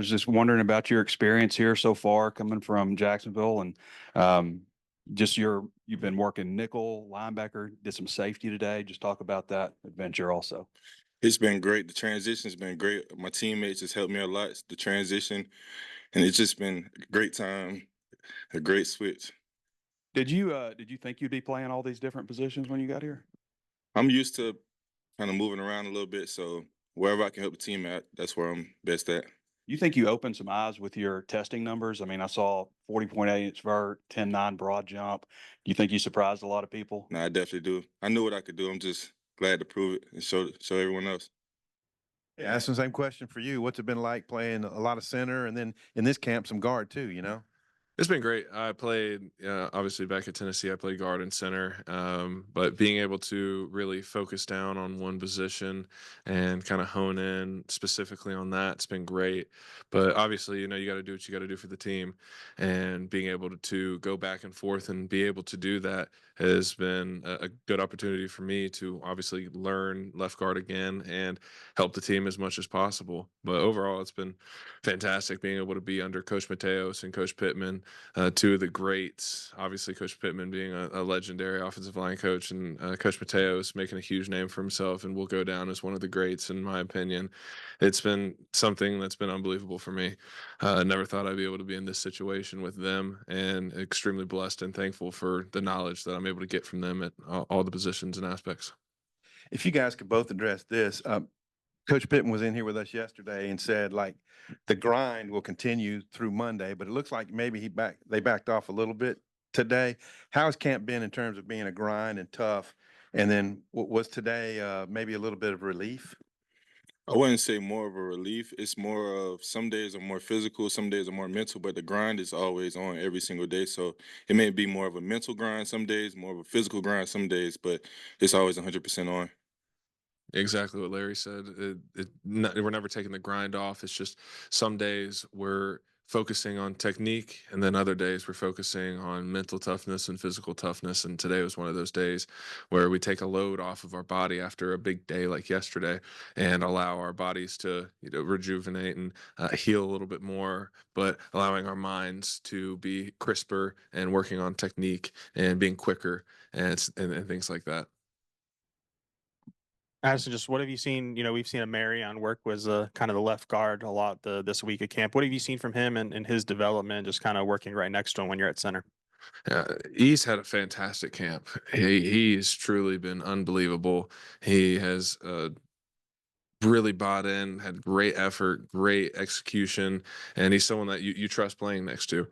was just wondering about your experience here so far coming from Jacksonville and um, just you've been working nickel, linebacker, did some safety today. Just talk about that adventure also. It's been great. The transition's been great. My teammates has helped me a lot. The transition, and it's just been a great time, a great switch. Did you think you'd be playing all these different positions when you got here? I'm used to kind of moving around a little bit, so wherever I can help the team at, that's where I'm best at. You think you opened some eyes with your testing numbers? I mean, I saw 40.8 inch vert, 10.9 broad jump. Do you think you surprised a lot of people? No, I definitely do. I knew what I could do. I'm just glad to prove it and show everyone else. Yeah, that's the same question for you. What's it been like playing a lot of center and then in this camp some guard too, you know? It's been great. I played, obviously back at Tennessee, I played guard and center. But being able to really focus down on one position and kind of hone in specifically on that, it's been great. But obviously, you got to do what you got to do for the team. And being able to go back and forth and be able to do that has been a good opportunity for me to obviously learn left guard again and help the team as much as possible. But overall, it's been fantastic being able to be under Coach Mateos and Coach Pittman, two of the greats. Obviously, Coach Pittman being a legendary offensive line coach, and Coach Mateos making a huge name for himself, and will go down as one of the greats in my opinion. It's been something that's been unbelievable for me. Never thought I'd be able to be in this situation with them, and extremely blessed and thankful for the knowledge that I'm able to get from them at all the positions and aspects. If you guys could both address this, Coach Pittman was in here with us yesterday and said like the grind will continue through Monday, but it looks like maybe they backed off a little bit today. How's camp been in terms of being a grind and tough? And then was today maybe a little bit of relief? I wouldn't say more of a relief. It's more of some days are more physical, some days are more mental, but the grind is always on every single day. So it may be more of a mental grind some days, more of a physical grind some days, but it's always 100% on. Exactly what Larry said. We're never taking the grind off. It's just some days we're focusing on technique, and then other days we're focusing on mental toughness and physical toughness. And today was one of those days where we take a load off of our body after a big day like yesterday, and allow our bodies to rejuvenate and heal a little bit more, but allowing our minds to be crisper and working on technique and being quicker and things like that. Addison, just what have you seen? We've seen Marion work was kind of the left guard a lot this week at camp. What have you seen from him and his development, just kind of working right next to him when you're at center? He's had a fantastic camp. He's truly been unbelievable. He has really bought in, had great effort, great execution, and he's someone that you trust playing next to.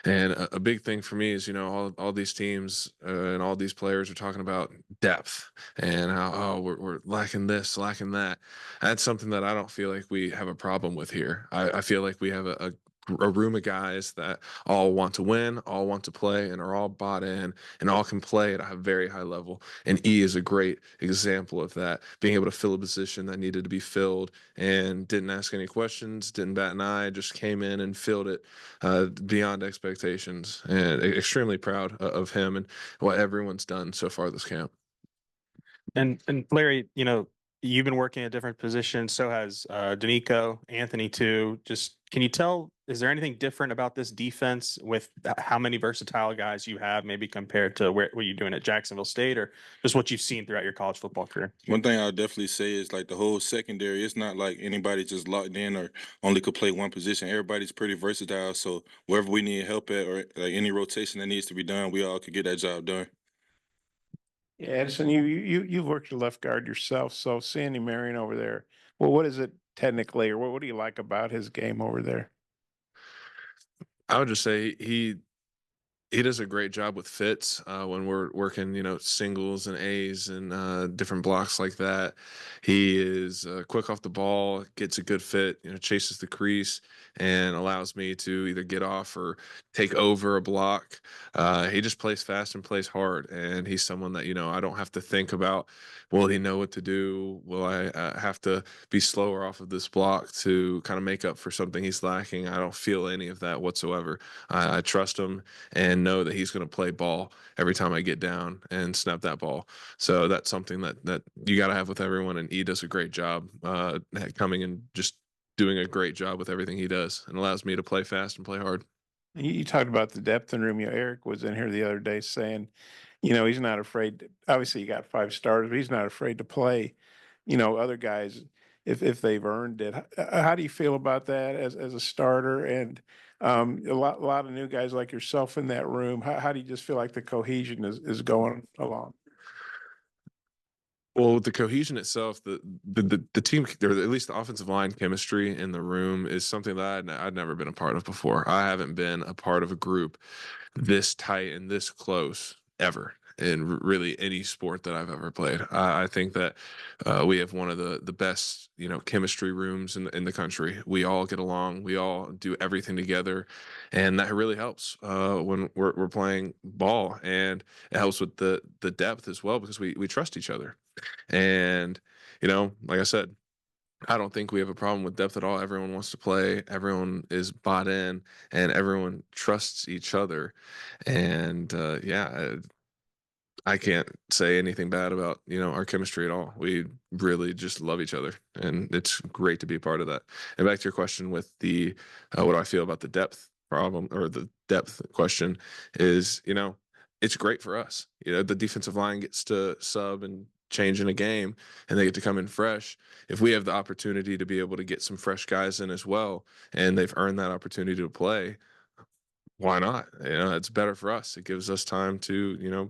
And a big thing for me is, all these teams and all these players are talking about depth and how, oh, we're lacking this, lacking that. That's something that I don't feel like we have a problem with here. I feel like we have a room of guys that all want to win, all want to play, and are all bought in and all can play at a very high level. And E is a great example of that, being able to fill a position that needed to be filled and didn't ask any questions, didn't bat an eye, just came in and filled it beyond expectations. And extremely proud of him and what everyone's done so far this camp. And Larry, you've been working a different position. So has Danico, Anthony too. Just can you tell? Is there anything different about this defense with how many versatile guys you have, maybe compared to what you're doing at Jacksonville State, or just what you've seen throughout your college football career? One thing I'll definitely say is like the whole secondary, it's not like anybody just locked in or only could play one position. Everybody's pretty versatile. So wherever we need help at or like any rotation that needs to be done, we all could get that job done. Yeah, Edison, you've worked your left guard yourself, so Sandy Marion over there. Well, what is it technically, or what do you like about his game over there? I would just say he does a great job with fits when we're working, singles and A's and different blocks like that. He is quick off the ball, gets a good fit, chases the crease, and allows me to either get off or take over a block. He just plays fast and plays hard, and he's someone that I don't have to think about. Will he know what to do? Will I have to be slower off of this block to kind of make up for something he's lacking? I don't feel any of that whatsoever. I trust him and know that he's going to play ball every time I get down and snap that ball. So that's something that you got to have with everyone, and he does a great job coming and just doing a great job with everything he does and allows me to play fast and play hard. You talked about the depth in the room. Eric was in here the other day saying, he's not afraid. Obviously, you got 5 stars, but he's not afraid to play, other guys if they've earned it. How do you feel about that as a starter? And a lot of new guys like yourself in that room. How do you just feel like the cohesion is going along? Well, with the cohesion itself, the team, or at least the offensive line chemistry in the room is something that I'd never been a part of before. I haven't been a part of a group this tight and this close ever in really any sport that I've ever played. I think that we have one of the best chemistry rooms in the country. We all get along. We all do everything together, and that really helps when we're playing ball, and it helps with the depth as well because we trust each other. And like I said, I don't think we have a problem with depth at all. Everyone wants to play. Everyone is bought in, and everyone trusts each other. And yeah, I can't say anything bad about our chemistry at all. We really just love each other, and it's great to be a part of that. And back to your question with the what do I feel about the depth problem or the depth question is it's great for us. The defensive line gets to sub and change in a game, and they get to come in fresh. If we have the opportunity to be able to get some fresh guys in as well, and they've earned that opportunity to play, why not? It's better for us. It gives us time to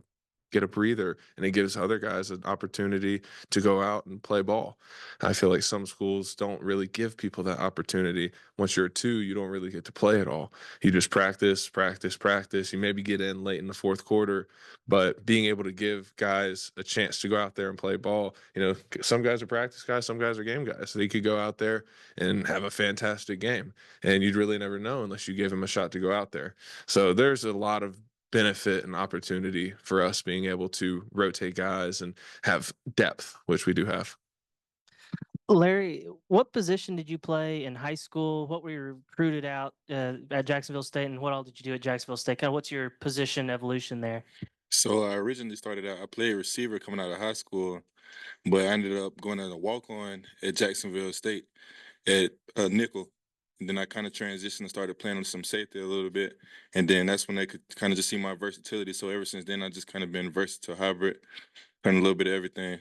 get a breather, and it gives other guys an opportunity to go out and play ball. I feel like some schools don't really give people that opportunity. Once you're a 2, you don't really get to play at all. You just practice, practice, practice. You maybe get in late in the fourth quarter, but being able to give guys a chance to go out there and play ball, some guys are practice guys, some guys are game guys. So they could go out there and have a fantastic game, and you'd really never know unless you gave them a shot to go out there. So there's a lot of benefit and opportunity for us being able to rotate guys and have depth, which we do have. Larry, what position did you play in high school? What were you recruited out at Jacksonville State, and what all did you do at Jacksonville State? Kind of what's your position evolution there? So I originally started out, I played receiver coming out of high school, but I ended up going as a walk-on at Jacksonville State at nickel. And then I kind of transitioned and started playing on some safety a little bit. And then that's when they could kind of just see my versatility. So ever since then, I just kind of been versatile hybrid, kind of a little bit of everything.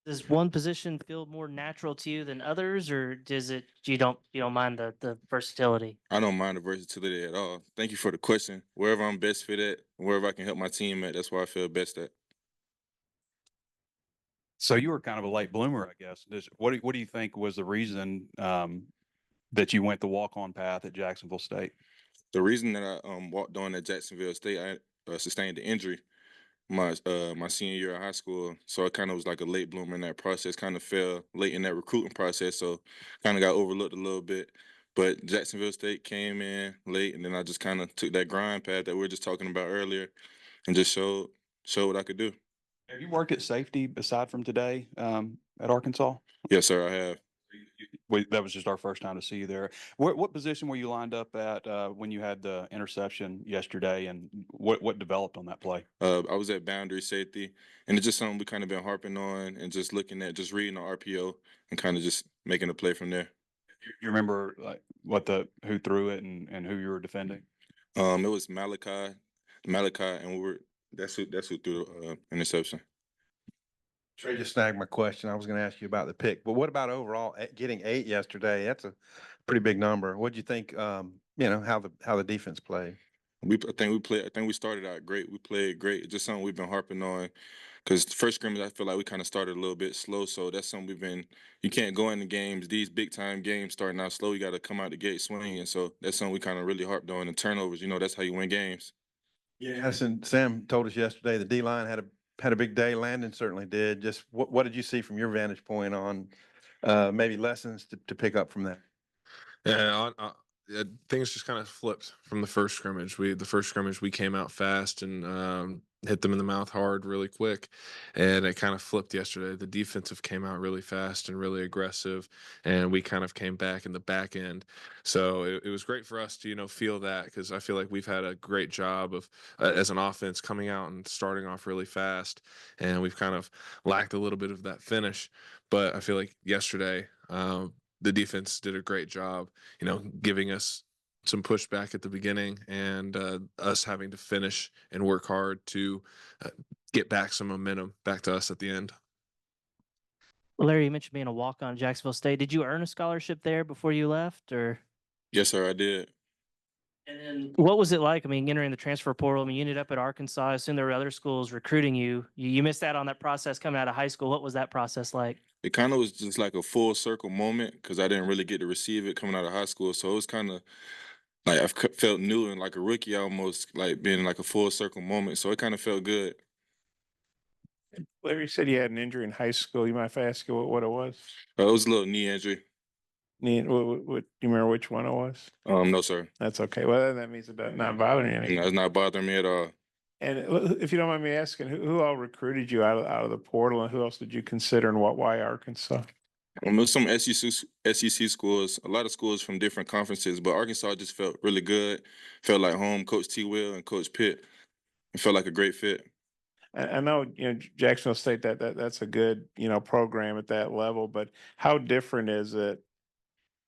Does one position feel more natural to you than others, or does it you don't mind the versatility? I don't mind the versatility at all. Thank you for the question. Wherever I'm best fit at, wherever I can help my team at, that's where I feel best at. So you were kind of a late bloomer, I guess. What do you think was the reason that you went the walk-on path at Jacksonville State? The reason that I walked on at Jacksonville State, I sustained an injury my senior year of high school, so it kind of was like a late bloomer in that process. Kind of fell late in that recruiting process, so kind of got overlooked a little bit. But Jacksonville State came in late, and then I just kind of took that grind path that we were just talking about earlier, and just showed what I could do. Have you worked at safety aside from today at Arkansas? Yes, sir, I have. That was just our first time to see you there. What position were you lined up at when you had the interception yesterday, and what developed on that play? I was at boundary safety, and it's just something we kind of been harping on and just looking at, just reading the RPO and kind of just making a play from there. You remember like who threw it and who you were defending? It was Malachi, and that's who threw the interception. Trey just snagged my question. I was going to ask you about the pick, but what about overall getting 8 yesterday? That's a pretty big number. What'd you think? How the defense played? I think we started out great. We played great. It's just something we've been harping on because the first scrimmage, I feel like we kind of started a little bit slow. So that's something you can't go into games, these big time games starting out slow. You got to come out the gate swinging. So that's something we kind of really harped on. And turnovers, that's how you win games. Yeah, Addison, Sam told us yesterday the D line had a big day. Landon certainly did. Just what did you see from your vantage point on maybe lessons to pick up from that? Yeah, things just kind of flipped from the first scrimmage. We came out fast and hit them in the mouth hard really quick, and it kind of flipped yesterday. The defensive came out really fast and really aggressive, and we kind of came back in the back end. So it was great for us to feel that, because I feel like we've had a great job of as an offense coming out and starting off really fast, and we've kind of lacked a little bit of that finish. But I feel like yesterday the defense did a great job, giving us some pushback at the beginning, and us having to finish and work hard to get back some momentum back to us at the end. Larry, you mentioned being a walk-on at Jacksonville State. Did you earn a scholarship there before you left, or? Yes, sir, I did. And then what was it like? I mean, entering the transfer portal. I mean, you ended up at Arkansas. I assume there were other schools recruiting you. You missed out on that process coming out of high school. What was that process like? It kind of was just like a full circle moment because I didn't really get to receive it coming out of high school. So it was kind of like felt new and like a rookie almost, like being like a full circle moment. So it kind of felt good. Larry said you had an injury in high school. You mind if I ask you what it was? It was a little knee injury. What do you remember which one it was? No, sir. That's okay. Well, that means it does not bother you anymore. No, it's not bothering me at all. And if you don't mind me asking, who all recruited you out of the portal, and who else did you consider, and why Arkansas? There's some SEC schools, a lot of schools from different conferences, but Arkansas just felt really good. Felt like home. Coach T. Will and Coach Pitt. It felt like a great fit. I know, Jacksonville State, that's a good, program at that level, but how different is it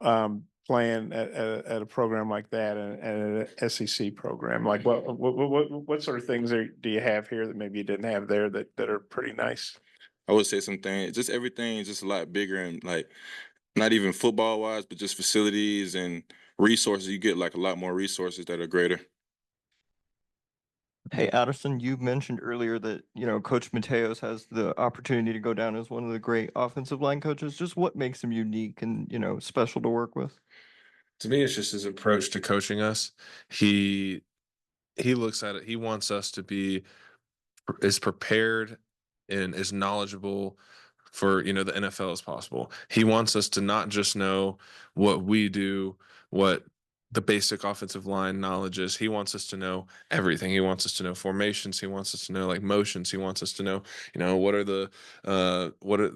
playing at a program like that and an SEC program? Like what sort of things do you have here that maybe you didn't have there that are pretty nice? I would say something, just everything is just a lot bigger, and like not even football wise, but just facilities and resources. You get like a lot more resources that are greater. Hey, Addison, you mentioned earlier that, Coach Mateos has the opportunity to go down as one of the great offensive line coaches. Just what makes him unique and, special to work with? To me, it's just his approach to coaching us. He looks at it. He wants us to be as prepared and as knowledgeable for the NFL as possible. He wants us to not just know what we do, what the basic offensive line knowledge is. He wants us to know everything. He wants us to know formations. He wants us to know like motions. He wants us to know, what are the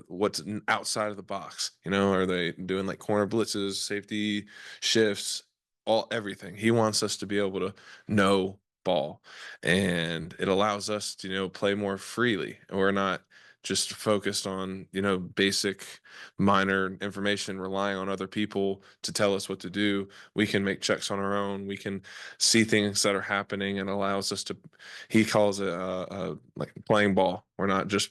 what's outside of the box. Are they doing like corner blitzes, safety shifts, everything. He wants us to be able to know ball, and it allows us to play more freely. We're not just focused on basic minor information, relying on other people to tell us what to do. We can make checks on our own. We can see things that are happening, and allows us to, he calls it like playing ball. We're not just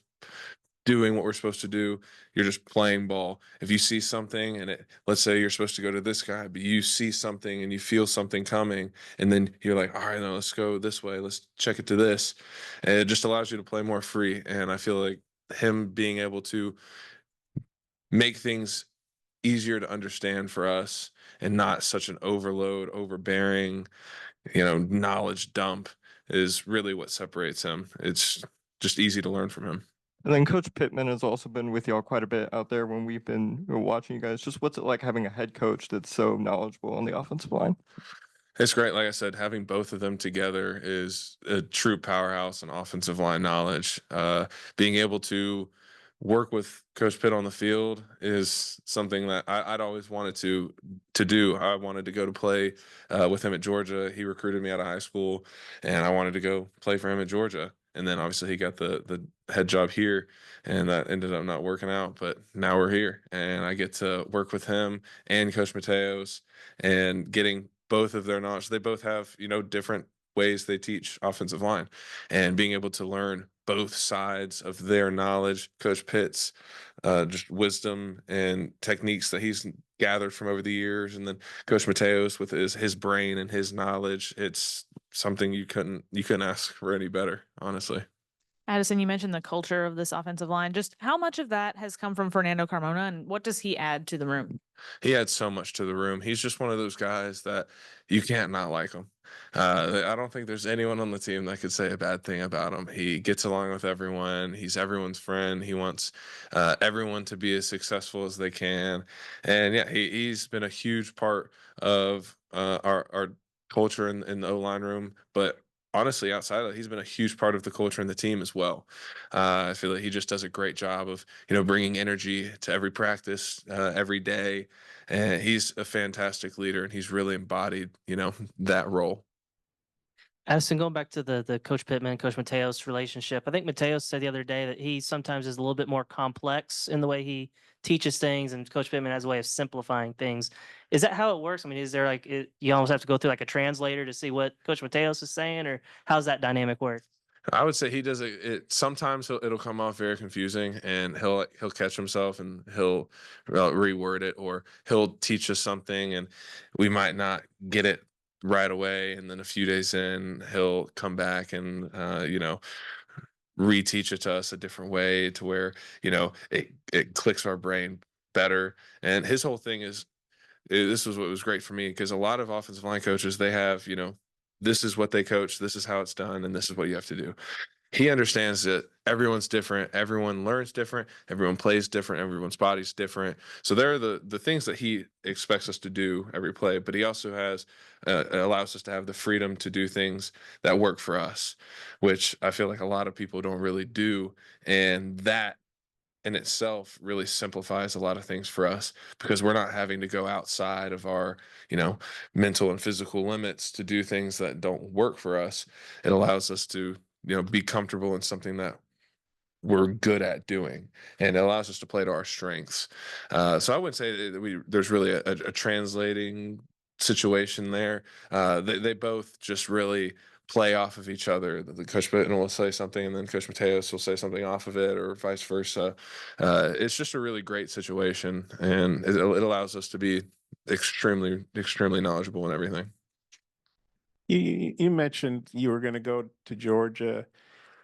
doing what we're supposed to do. You're just playing ball. If you see something and let's say you're supposed to go to this guy, but you see something and you feel something coming, and then you're like, all right, no, let's go this way. Let's check it to this. And it just allows you to play more free. And I feel like him being able to make things easier to understand for us and not such an overbearing, knowledge dump is really what separates him. It's just easy to learn from him. And then Coach Pittman has also been with y'all quite a bit out there when we've been watching you guys. Just what's it like having a head coach that's so knowledgeable on the offensive line? It's great. Like I said, having both of them together is a true powerhouse in offensive line knowledge. Being able to work with Coach Pitt on the field is something that I'd always wanted to do. I wanted to go to play with him at Georgia. He recruited me out of high school, and I wanted to go play for him at Georgia. And then obviously he got the head job here, and that ended up not working out. But now we're here, and I get to work with him and Coach Mateos, and getting both of their knowledge. They both have different ways they teach offensive line, and being able to learn both sides of their knowledge. Coach Pitt's just wisdom and techniques that he's gathered from over the years, and then Coach Mateos with his brain and his knowledge. It's something you couldn't ask for any better, honestly. Addison, you mentioned the culture of this offensive line. Just how much of that has come from Fernando Carmona, and what does he add to the room? He adds so much to the room. He's just one of those guys that you can't not like him. I don't think there's anyone on the team that could say a bad thing about him. He gets along with everyone. He's everyone's friend. He wants everyone to be as successful as they can. And yeah, he's been a huge part of our culture in the O-line room. But honestly, outside of that, he's been a huge part of the culture and the team as well. I feel like he just does a great job of, bringing energy to every practice, every day. And he's a fantastic leader, and he's really embodied, that role. Addison, going back to the Coach Pittman, Coach Mateos relationship, I think Mateos said the other day that he sometimes is a little bit more complex in the way he teaches things, and Coach Pittman has a way of simplifying things. Is that how it works? I mean, is there like you almost have to go through like a translator to see what Coach Mateos is saying, or how's that dynamic work? I would say he does it sometimes it'll come off very confusing, and he'll catch himself and he'll reword it, or he'll teach us something and we might not get it right away, and then a few days in he'll come back and reteach it to us a different way to where it clicks our brain better. And his whole thing is this was what was great for me, because a lot of offensive line coaches, they have, this is what they coach, this is how it's done, and this is what you have to do. He understands that everyone's different, everyone learns different, everyone plays different, everyone's body's different. So there are the things that he expects us to do every play, but he also has allows us to have the freedom to do things that work for us, which I feel like a lot of people don't really do. And that in itself really simplifies a lot of things for us, because we're not having to go outside of our mental and physical limits to do things that don't work for us. It allows us to be comfortable in something that we're good at doing, and it allows us to play to our strengths. So I wouldn't say that there's really a translating situation there. They both just really play off of each other. The Coach Bitten will say something, and then Coach Mateos will say something off of it, or vice versa. It's just a really great situation, and it allows us to be extremely, extremely knowledgeable in everything. You mentioned you were going to go to Georgia,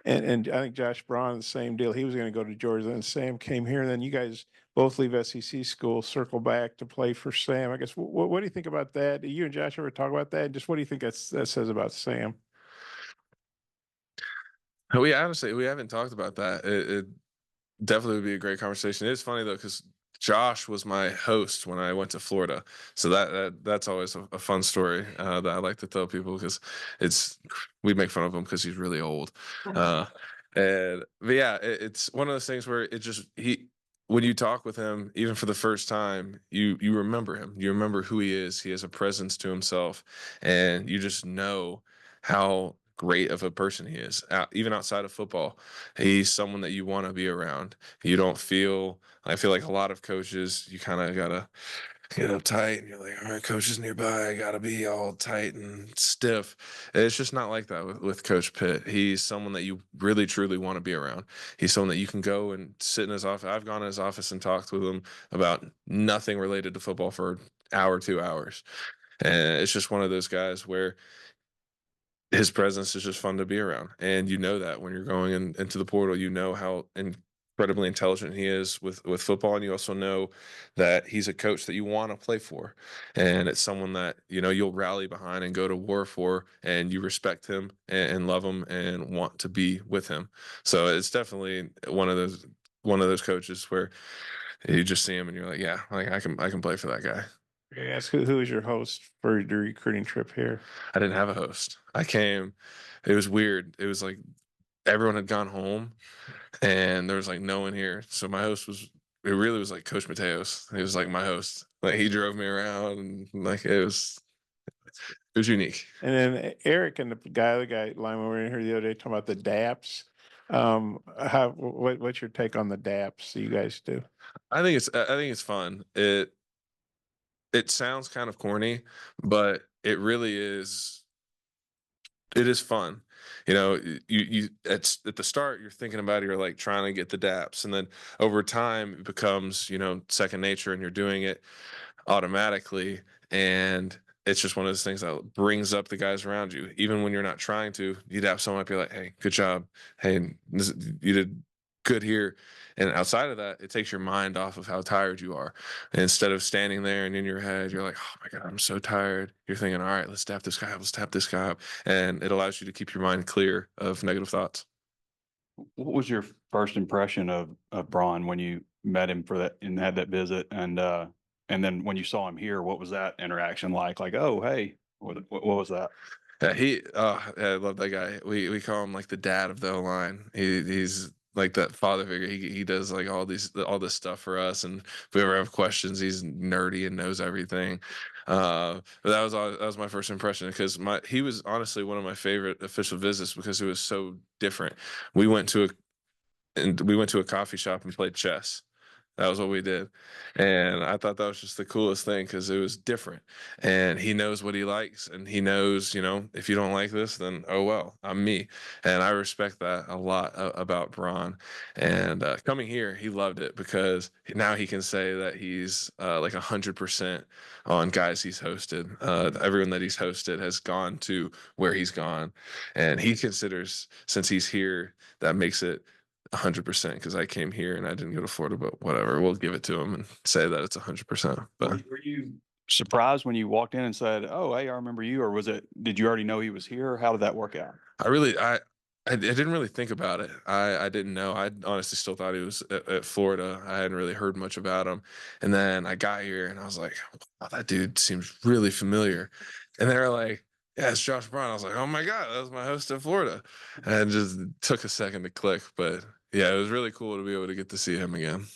and I think Josh Braun, the same deal. He was going to go to Georgia, and Sam came here, and then you guys both leave SEC school, circle back to play for Sam. I guess what do you think about that? Do you and Josh ever talk about that? And just what do you think that says about Sam? We haven't talked about that. It definitely would be a great conversation. It's funny though, because Josh was my host when I went to Florida, so that's always a fun story that I like to tell people, because we make fun of him because he's really old. But yeah, it's one of those things where when you talk with him, even for the first time, you remember him. You remember who he is. He has a presence to himself, and you just know how great of a person he is. Even outside of football, he's someone that you want to be around. I feel like a lot of coaches, you kind of gotta get uptight, and you're like, all right, coach is nearby, I gotta be all tight and stiff. It's just not like that with Coach Pitt. He's someone that you really truly want to be around. He's someone that you can go and sit in his office. I've gone in his office and talked with him about nothing related to football for an hour, 2 hours. And it's just one of those guys where his presence is just fun to be around. And you know that when you're going into the portal, you know how incredibly intelligent he is with football. And you also know that he's a coach that you want to play for. And it's someone that, you'll rally behind and go to war for, and you respect him and love him and want to be with him. So it's definitely one of those coaches where you just see him and you're like, yeah, like I can play for that guy. Ask who was your host for the recruiting trip here? I didn't have a host. I came. It was weird. It was like everyone had gone home, and there was like no one here. So my host was. It really was like Coach Mateos. He was like my host. Like he drove me around, and like it was unique. And then Eric and the other guy lineman were in here the other day talking about the DAPS. What's your take on the DAPS that you guys do? I think it's fun. It sounds kind of corny, but it really is. It is fun. You at the start, you're thinking about it, you're like trying to get the DAPS, and then over time it becomes, second nature, and you're doing it automatically. And it's just one of those things that brings up the guys around you. Even when you're not trying to, you'd have someone be like, hey, good job. Hey, you did good here. And outside of that, it takes your mind off of how tired you are. And instead of standing there and in your head, you're like, oh my God, I'm so tired. You're thinking, all right, let's tap this guy up. Let's tap this guy up. And it allows you to keep your mind clear of negative thoughts. What was your first impression of Braun when you met him for that and had that visit? And then when you saw him here, what was that interaction like? Like, oh, hey, what was that? Yeah, I love that guy. We call him like the dad of the O-line. He's like that father figure. He does like all this stuff for us, and if we ever have questions, he's nerdy and knows everything. But that was my first impression, because he was honestly one of my favorite official visits because it was so different. We went to a coffee shop and played chess. That was what we did. And I thought that was just the coolest thing because it was different. And he knows what he likes. And he knows, if you don't like this, then oh well, I'm me. And I respect that a lot about Braun. And coming here, he loved it because now he can say that he's like 100% on guys he's hosted. Everyone that he's hosted has gone to where he's gone. And he considers, since he's here, that makes it 100% because I came here and I didn't go to Florida, but whatever, we'll give it to him and say that it's 100%. But Were you surprised when you walked in and said, "Oh, hey, I remember you," or did you already know he was here? How did that work out? I didn't really think about it. I didn't know. I honestly still thought he was at Florida. I hadn't really heard much about him. And then I got here and I was like, wow, that dude seems really familiar. And they were like, yeah, it's Josh Braun. I was like, oh my God, that was my host in Florida. And it just took a second to click. But yeah, it was really cool to be able to get to see him again.